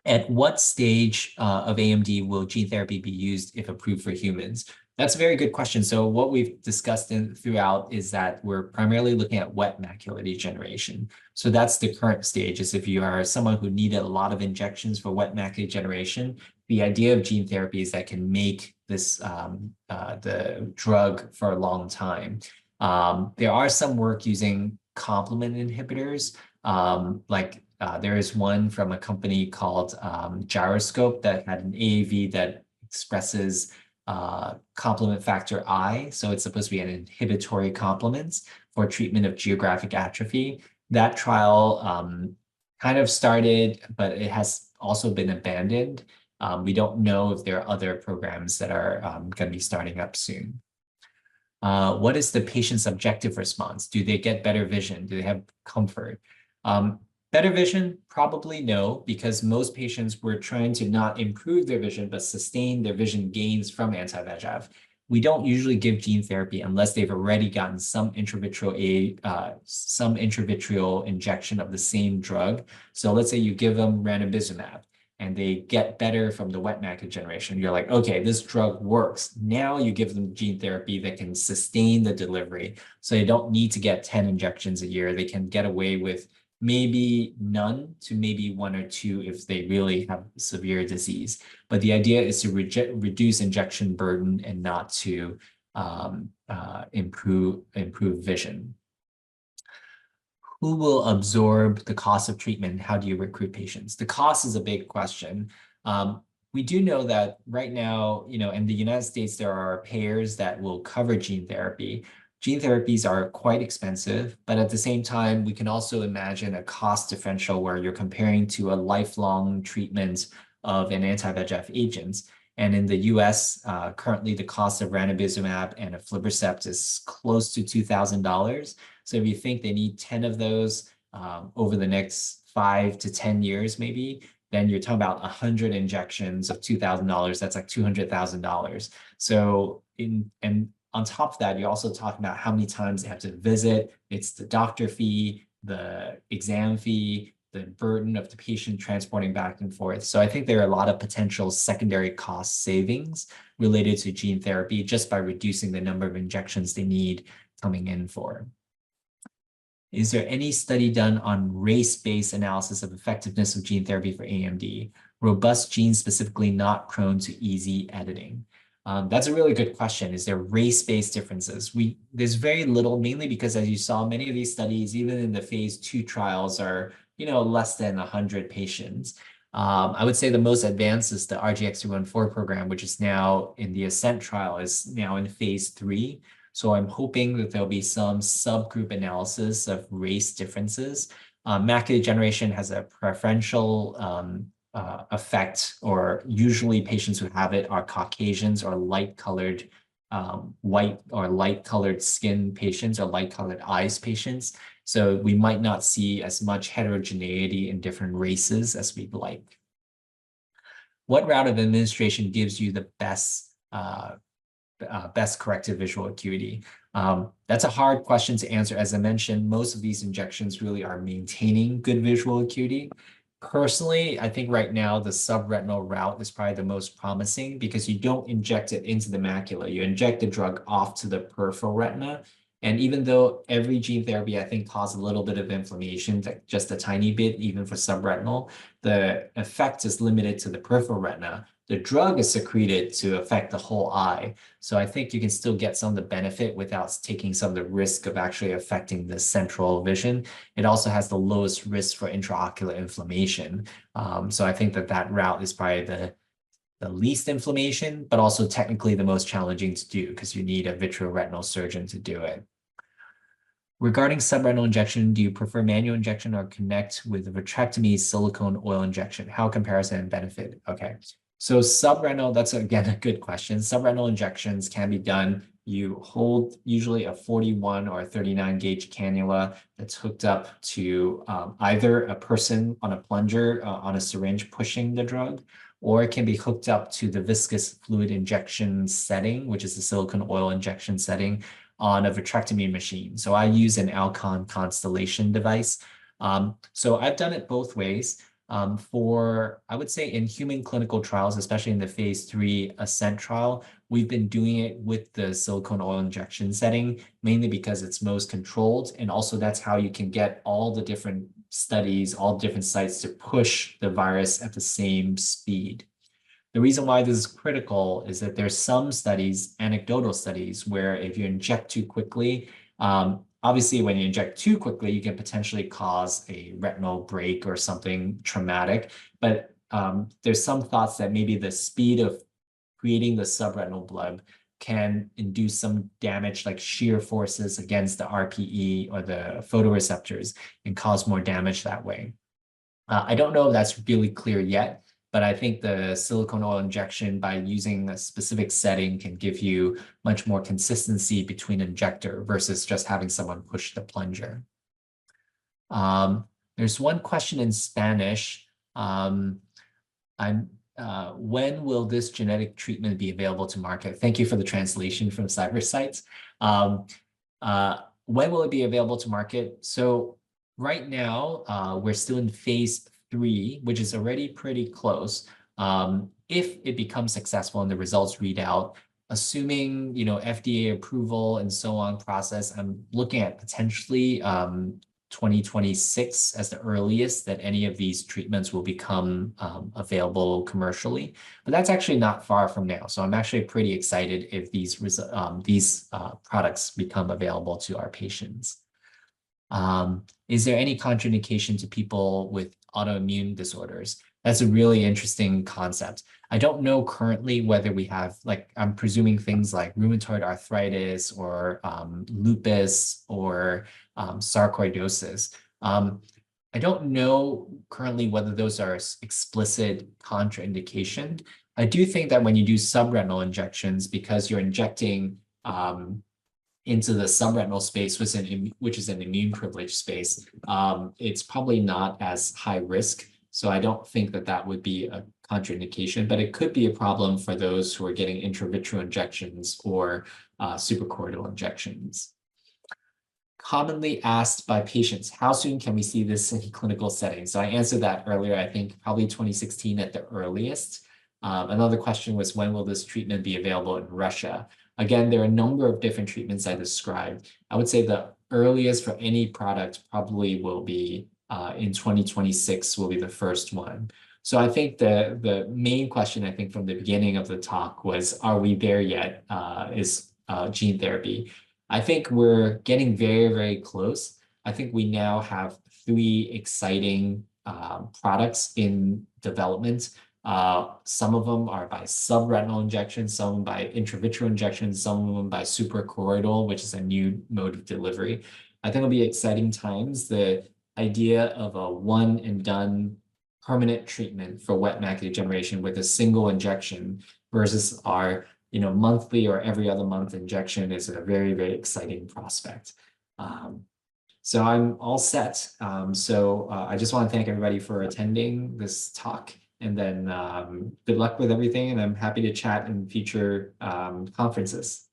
At what stage of AMD will gene therapy be used if approved for humans? That's a very good question. So what we've discussed throughout is that we're primarily looking at wet macular degeneration. So that's the current stage, is if you are someone who needed a lot of injections for wet macular degeneration, the idea of gene therapy is that can make this the drug for a long time. There are some work using complement inhibitors, there is one from a company called Gyroscope that had an AAV that expresses complement factor I. So it's supposed to be an inhibitory complement for treatment of geographic atrophy. That trial kind of started, but it has also been abandoned. We don't know if there are other programs that are going to be starting up soon. What is the patient's objective response? Do they get better vision? Do they have comfort? Better vision? Probably no, because most patients were trying to not improve their vision, but sustain their vision gains from anti-VEGF. We don't usually give gene therapy unless they've already gotten some intravitreal injection of the same drug. So let's say you give them ranibizumab and they get better from the wet macular degeneration. You're like, okay, this drug works. Now you give them gene therapy that can sustain the delivery. So they don't need to get 10 injections a year. They can get away with maybe none to maybe 1 or 2 if they really have severe disease. But the idea is to reduce injection burden and not to improve vision. Who will absorb the cost of treatment? How do you recruit patients? The cost is a big question. We do know that right now, in the United States, there are payers that will cover gene therapy. Gene therapies are quite expensive, but at the same time, we can also imagine a cost differential where you're comparing to a lifelong treatment of an anti-VEGF agent. And in the US, currently the cost of ranibizumab and aflibercept is close to $2,000. So if you think they need 10 of those over the next 5 to 10 years, maybe, then you're talking about 100 injections of $2,000. That's like $200,000. So on top of that, you're also talking about how many times they have to visit. It's the doctor fee, the exam fee, the burden of the patient transporting back and forth. So I think there are a lot of potential secondary cost savings related to gene therapy just by reducing the number of injections they need coming in for. Is there any study done on race-based analysis of effectiveness of gene therapy for AMD? Robust genes specifically not prone to easy editing. That's a really good question. Is there race-based differences? There's very little, mainly because as you saw, many of these studies, even in the phase 2 trials, are less than 100 patients. I would say the most advanced is the RGX-314 program, which is now in the ASCENT trial, is now in phase 3. So I'm hoping that there'll be some subgroup analysis of race differences. Macular degeneration has a preferential effect, or usually patients who have it are Caucasians or light-colored white or light-colored skin patients or light-colored eyes patients. So we might not see as much heterogeneity in different races as we'd like. What route of administration gives you the best corrective visual acuity? That's a hard question to answer. As I mentioned, most of these injections really are maintaining good visual acuity. Personally, I think right now the subretinal route is probably the most promising because you don't inject it into the macula. You inject the drug off to the peripheral retina. And even though every gene therapy, I think, causes a little bit of inflammation, just a tiny bit, even for subretinal, the effect is limited to the peripheral retina. The drug is secreted to affect the whole eye. So I think you can still get some of the benefit without taking some of the risk of actually affecting the central vision. It also has the lowest risk for intraocular inflammation. So I think that route is probably the least inflammation, but also technically the most challenging to do because you need a vitreoretinal surgeon to do it. Regarding subretinal injection, do you prefer manual injection or connect with a vitrectomy silicone oil injection? How comparison and benefit? Okay. So subretinal, that's again a good question. Subretinal injections can be done. You hold usually a 41 or a 39 gauge cannula that's hooked up to either a person on a plunger on a syringe pushing the drug, or it can be hooked up to the viscous fluid injection setting, which is the silicone oil injection setting on a vitrectomy machine. So I use an Alcon Constellation device. So I've done it both ways. I would say in human clinical trials, especially in the phase 3 ASCENT trial, we've been doing it with the silicone oil injection setting, mainly because it's most controlled. And also that's how you can get all the different studies, all different sites to push the virus at the same speed. The reason why this is critical is that there's some studies, anecdotal studies, where if you inject too quickly, obviously, when you inject too quickly, you can potentially cause a retinal break or something traumatic. But there's some thoughts that maybe the speed of creating the subretinal blood can induce some damage, like shear forces against the RPE or the photoreceptors, and cause more damage that way. I don't know if that's really clear yet, but I think the silicone oil injection, by using a specific setting, can give you much more consistency between injector versus just having someone push the plunger. There's one question in Spanish. When will this genetic treatment be available to market? Thank you for the translation from CyberSites. When will it be available to market? So right now, we're still in phase 3, which is already pretty close. If it becomes successful and the results read out, assuming FDA approval and so on process, I'm looking at potentially 2026 as the earliest that any of these treatments will become available commercially. But that's actually not far from now. So I'm actually pretty excited if these products become available to our patients. Is there any contraindication to people with autoimmune disorders? That's a really interesting concept. I don't know currently whether we have, I'm presuming things like rheumatoid arthritis or lupus or sarcoidosis. I don't know currently whether those are explicit contraindication. I do think that when you do subretinal injections, because you're injecting into the subretinal space, which is an immune privileged space, it's probably not as high risk. So I don't think that that would be a contraindication, but it could be a problem for those who are getting intravitreal injections or suprachoroidal injections. Commonly asked by patients, how soon can we see this in clinical settings? So I answered that earlier, I think probably 2016 at the earliest. Another question was, when will this treatment be available in Russia? Again, there are a number of different treatments I described. I would say the earliest for any product probably will be in 2026 will be the first one. So I think the main question, I think, from the beginning of the talk was, are we there yet? Is gene therapy. I think we're getting very, very close. I think we now have 3 exciting products in development. Some of them are by subretinal injection, some by intravitreal injection, some of them by suprachoroidal, which is a new mode of delivery. I think it'll be exciting times. The idea of a one and done permanent treatment for wet macular degeneration with a single injection versus our monthly or every other month injection is a very, very exciting prospect. So I'm all set. I just want to thank everybody for attending this talk, and then good luck with everything. And I'm happy to chat in future conferences.